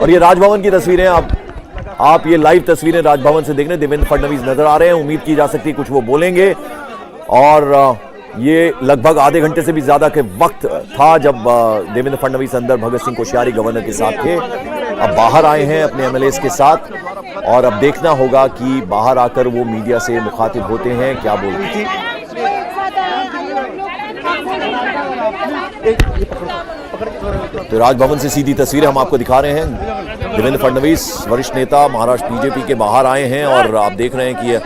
और ये राजभवन की तस्वीरें आप ये लाइव तस्वीरें राजभवन से देख रहे हैं। देवेंद्र फडणवीस नजर आ रहे हैं। उम्मीद की जा सकती है कुछ वो बोलेंगे। और ये लगभग आधे घंटे से भी ज्यादा के वक्त था जब देवेंद्र फडणवीस अंदर भगत सिंह कोश्यारी गवर्नर के साथ थे। अब बाहर आए हैं अपने एमएलएस के साथ और अब देखना होगा कि बाहर आकर वो मीडिया से मुखातिब होते हैं, क्या बोलते हैं। तो राजभवन से सीधी तस्वीरें हम आपको दिखा रहे हैं। देवेंद्र फडणवीस वरिष्ठ नेता महाराष्ट्र बीजेपी के बाहर आए हैं और आप देख रहे हैं कि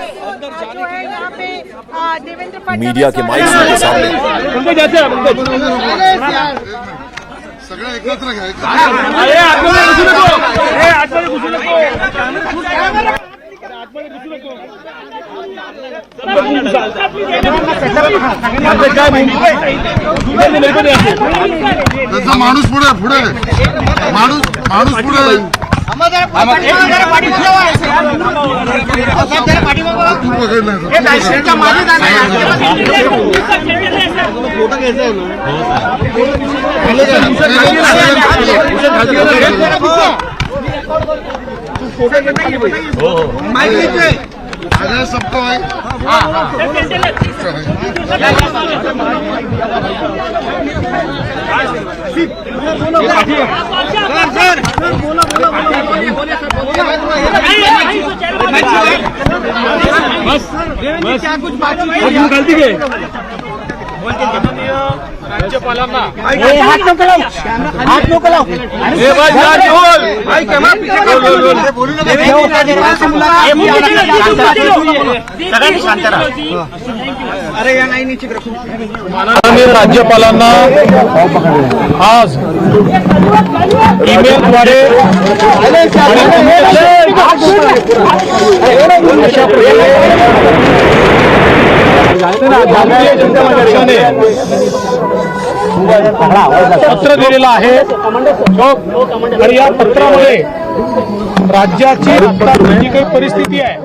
मीडिया के माइक के सामने माणूस पुढे पुढे माणूस पुढे सबको क्या कुछ गलती के राज्यपालांना हात नको लाव माननीय राज्यपालांना आज ईमेलद्वारे भारतीय जनता पक्षाने पत्र दिलेलं आहे आणि या पत्रामध्ये राज्याची जी काही परिस्थिती आहे,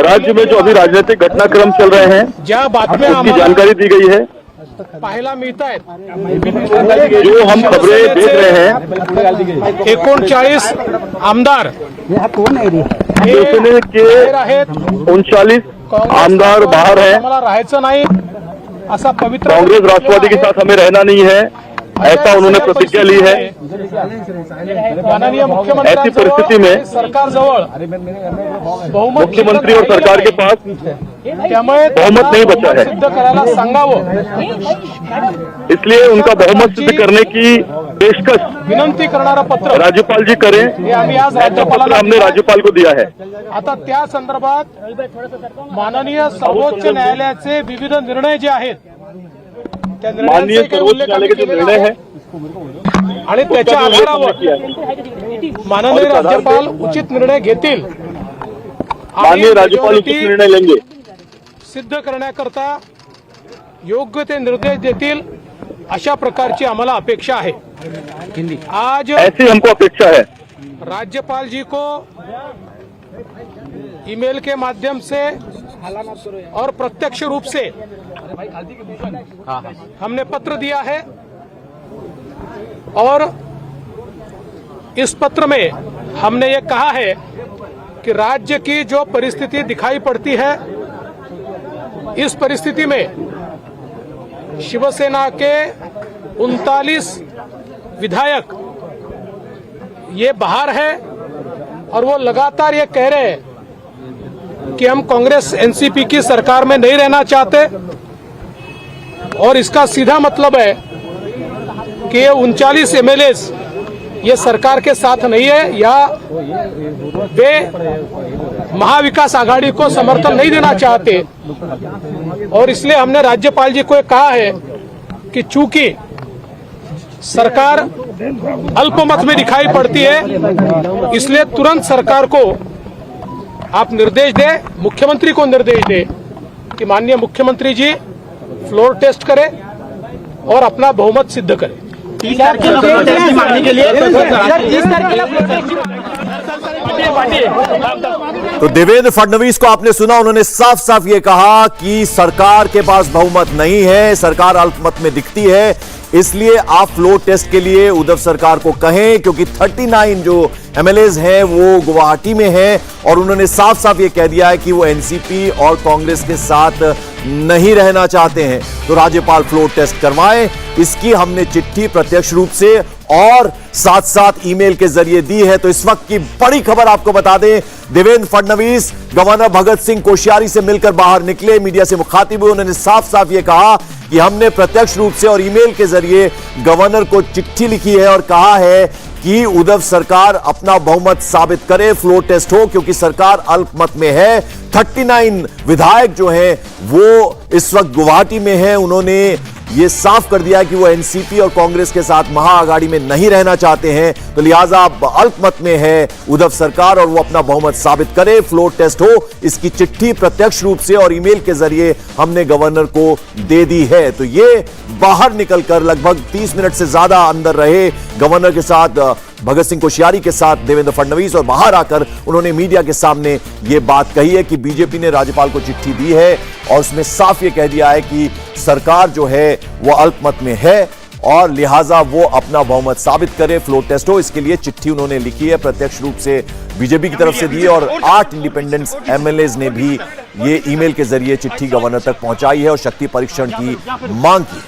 राज्य में जो अभी राजनीतिक घटनाक्रम चल रहे हैं, ज्या बातम्या उसकी जानकारी दी गई है, पाहायला मिळत आहेत, जो हम खबरें देख रहे हैं। 39 आमदार के 39 आमदार बाहर हैं। आम्हाला राहायचं नाही असा पवित्र कांग्रेस राष्ट्रवादी के साथ हमें रहना नहीं है, ऐसा उन्होंने प्रतिज्ञा ली है। माननीय मुख्यमंत्री ऐसी परिस्थिति में सरकार जवळ मुख्यमंत्री और सरकार के पास त्यामुळे बहुमत नहीं बचा है, सिद्ध करायला सांगावं, इसलिए उनका बहुमत सिद्ध करने की पेशकश विनंती करणारा पत्र राज्यपाल जी करें। हे आम्ही आज पत्र राज्यपालांना हमने राज्यपाल को दिया है। आता त्या संदर्भात माननीय सर्वोच्च न्यायालयाचे विविध निर्णय जे आहेत त्या माननीय निर्णयांचा सर्वोच्च न्यायालय के जो निर्णय है आणि त्याच्या आधारावर माननीय राज्यपाल उचित निर्णय घेतील। माननीय राज्यपाल उचित निर्णय लेंगे, सिद्ध करण्याकरता योग्य ते निर्देश देतील अशा प्रकारची आम्हाला अपेक्षा आहे। आज ऐसी हमको अपेक्षा है। राज्यपाल जी को ईमेल के माध्यम से और प्रत्यक्ष रूप से हमने पत्र दिया है और इस पत्र में हमने ये कहा है कि राज्य की जो परिस्थिति दिखाई पड़ती है, इस परिस्थिति में शिवसेना के 39 विधायक ये बाहर है और वो लगातार ये कह रहे हैं कि हम कांग्रेस एनसीपी की सरकार में नहीं रहना चाहते और इसका सीधा मतलब है कि ये 39 एमएलएस ये सरकार के साथ नहीं है या वे महाविकास आघाड़ी को समर्थन नहीं देना चाहते। और इसलिए हमने राज्यपाल जी को कहा है कि चूंकि सरकार अल्पमत में दिखाई पड़ती है, इसलिए तुरंत सरकार को आप निर्देश दें, मुख्यमंत्री को निर्देश दें कि माननीय मुख्यमंत्री जी फ्लोर टेस्ट करें और अपना बहुमत सिद्ध करें। तो देवेंद्र फडणवीस को आपने सुना, उन्होंने साफ साफ ये कहा कि सरकार के पास बहुमत नहीं है, सरकार अल्पमत में दिखती है, इसलिए आप फ्लोर टेस्ट के लिए उद्धव सरकार को कहें, क्योंकि 39 जो एमएलएज हैं वो गुवाहाटी में हैं और उन्होंने साफ साफ ये कह दिया है कि वो एनसीपी और कांग्रेस के साथ नहीं रहना चाहते हैं। तो राज्यपाल फ्लोर टेस्ट करवाएं। इसकी हमने चिट्ठी प्रत्यक्ष रूप से और साथ साथ ईमेल के जरिए दी है। तो इस वक्त की बड़ी खबर आपको बता दें, देवेंद्र फडणवीस गवर्नर भगत सिंह कोश्यारी से मिलकर बाहर निकले, मीडिया से मुखातिब हुए। उन्होंने साफ साफ ये कहा कि हमने प्रत्यक्ष रूप से और ईमेल के जरिए गवर्नर को चिट्ठी लिखी है और कहा है कि उद्धव सरकार अपना बहुमत साबित करे, फ्लोर टेस्ट हो, क्योंकि सरकार अल्पमत में है। 39 विधायक जो हैं वो इस वक्त गुवाहाटी में हैं। उन्होंने ये साफ कर दिया कि वो एनसीपी और कांग्रेस के साथ महाआघाड़ी में नहीं रहना चाहते हैं। तो लिहाजा अब अल्पमत में है उद्धव सरकार और वो अपना बहुमत साबित करे, फ्लोर टेस्ट हो। इसकी चिट्ठी प्रत्यक्ष रूप से और ईमेल के जरिए हमने गवर्नर को दे दी है। तो ये बाहर निकलकर लगभग 30 मिनट से ज्यादा अंदर रहे गवर्नर के साथ, भगत सिंह कोश्यारी के साथ देवेंद्र फडणवीस, और बाहर आकर उन्होंने मीडिया के सामने ये बात कही है कि बीजेपी ने राज्यपाल को चिट्ठी दी है और उसमें साफ ये कह दिया है कि सरकार जो है वो अल्पमत में है और लिहाजा वो अपना बहुमत साबित करे, फ्लोर टेस्ट हो। इसके लिए चिट्ठी उन्होंने लिखी है, प्रत्यक्ष रूप से बीजेपी की तरफ से दी है और 8 इंडिपेंडेंट एमएलएज ने भी ये ईमेल के जरिए चिट्ठी गवर्नर तक पहुंचाई है और शक्ति परीक्षण की मांग की।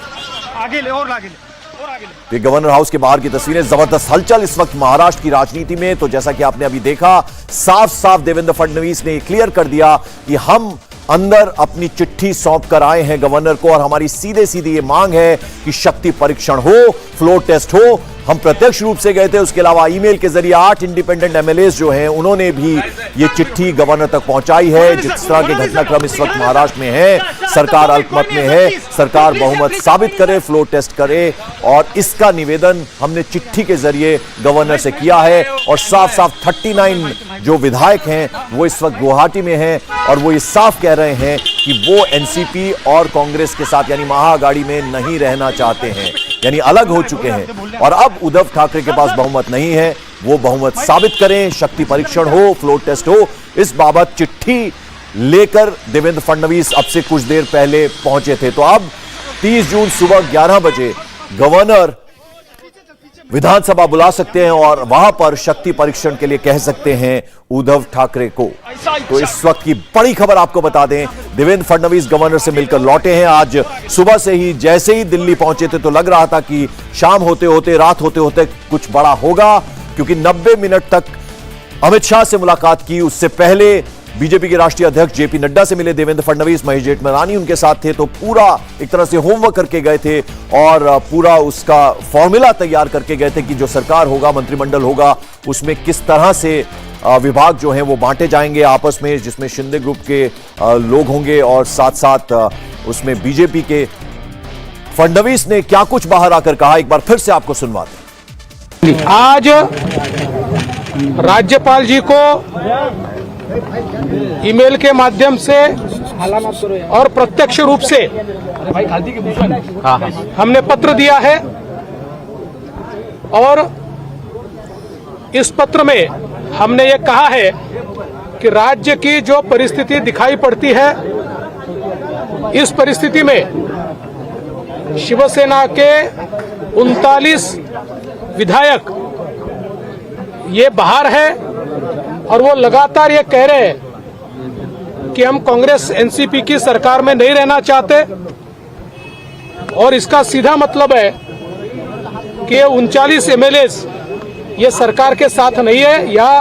तो गवर्नर हाउस के बाहर की तस्वीरें, जबरदस्त हलचल इस वक्त महाराष्ट्र की राजनीति में। तो जैसा कि आपने अभी देखा, साफ साफ देवेंद्र फडणवीस ने क्लियर कर दिया कि हम अंदर अपनी चिट्ठी सौंप कर आए हैं गवर्नर को और हमारी सीधे सीधी ये मांग है कि शक्ति परीक्षण हो, फ्लोर टेस्ट हो। हम प्रत्यक्ष रूप से गए थे, उसके अलावा ईमेल के जरिए 8 इंडिपेंडेंट एमएलएज जो हैं उन्होंने भी ये चिट्ठी गवर्नर तक पहुंचाई है। जिस तरह के घटनाक्रम इस वक्त महाराष्ट्र में है, सरकार अल्पमत में है, सरकार बहुमत साबित करे, फ्लोर टेस्ट करे, और इसका निवेदन हमने चिट्ठी के जरिए गवर्नर से किया है। और साफ साफ 39 जो विधायक हैं वो इस वक्त गुवाहाटी में हैं और वो ये साफ कह रहे हैं कि वो एनसीपी और कांग्रेस के साथ यानी महाआघाड़ी में नहीं रहना चाहते हैं, यानी अलग हो चुके हैं। और अब उद्धव ठाकरे के पास बहुमत नहीं है, वो बहुमत साबित करें, शक्ति परीक्षण हो, फ्लोर टेस्ट हो। इस बाबत चिट्ठी लेकर देवेंद्र फडणवीस अब से कुछ देर पहले पहुंचे थे। तो अब 30 जून सुबह 11 बजे गवर्नर विधानसभा बुला सकते हैं और वहां पर शक्ति परीक्षण के लिए कह सकते हैं उद्धव ठाकरे को। तो इस वक्त की बड़ी खबर आपको बता दें, देवेंद्र फडणवीस गवर्नर से मिलकर लौटे हैं। आज सुबह से ही जैसे ही दिल्ली पहुंचे थे तो लग रहा था कि शाम होते होते, रात होते होते कुछ बड़ा होगा, क्योंकि 90 मिनट तक अमित शाह से मुलाकात की। उससे पहले बीजेपी के राष्ट्रीय अध्यक्ष जेपी नड्डा से मिले देवेंद्र फडणवीस, महेश जेठमलानी उनके साथ थे। तो पूरा एक तरह से होमवर्क करके गए थे और पूरा उसका फॉर्मूला तैयार करके गए थे कि जो सरकार होगा, मंत्रिमंडल होगा, उसमें किस तरह से विभाग जो हैं वो बांटे जाएंगे आपस में, जिसमें शिंदे ग्रुप के लोग होंगे और साथ साथ उसमें बीजेपी के। फडणवीस ने क्या कुछ बाहर आकर कहा, एक बार फिर से आपको सुनवाते हैं। आज राज्यपाल जी को ईमेल के माध्यम से और प्रत्यक्ष रूप से हमने पत्र दिया है और इस पत्र में हमने ये कहा है कि राज्य की जो परिस्थिति दिखाई पड़ती है, इस परिस्थिति में शिवसेना के 39 विधायक ये बाहर है और वो लगातार ये कह रहे हैं कि हम कांग्रेस एनसीपी की सरकार में नहीं रहना चाहते, और इसका सीधा मतलब है कि 39 एमएलएज ये सरकार के साथ नहीं है या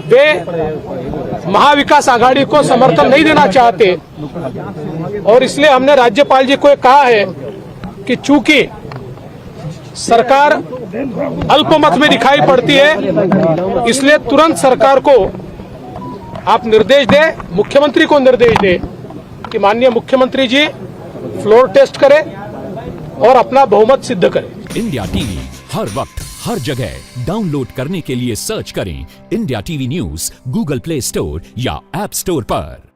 वे महाविकास आघाड़ी को समर्थन नहीं देना चाहते। और इसलिए हमने राज्यपाल जी को कहा है कि चूंकि सरकार अल्पमत में दिखाई पड़ती है, इसलिए तुरंत सरकार को आप निर्देश दें, मुख्यमंत्री को निर्देश दें कि माननीय मुख्यमंत्री जी फ्लोर टेस्ट करें और अपना बहुमत सिद्ध करें। इंडिया टीवी हर वक्त हर जगह डाउनलोड करने के लिए सर्च करें India TV news Google play store या ऐप स्टोर पर।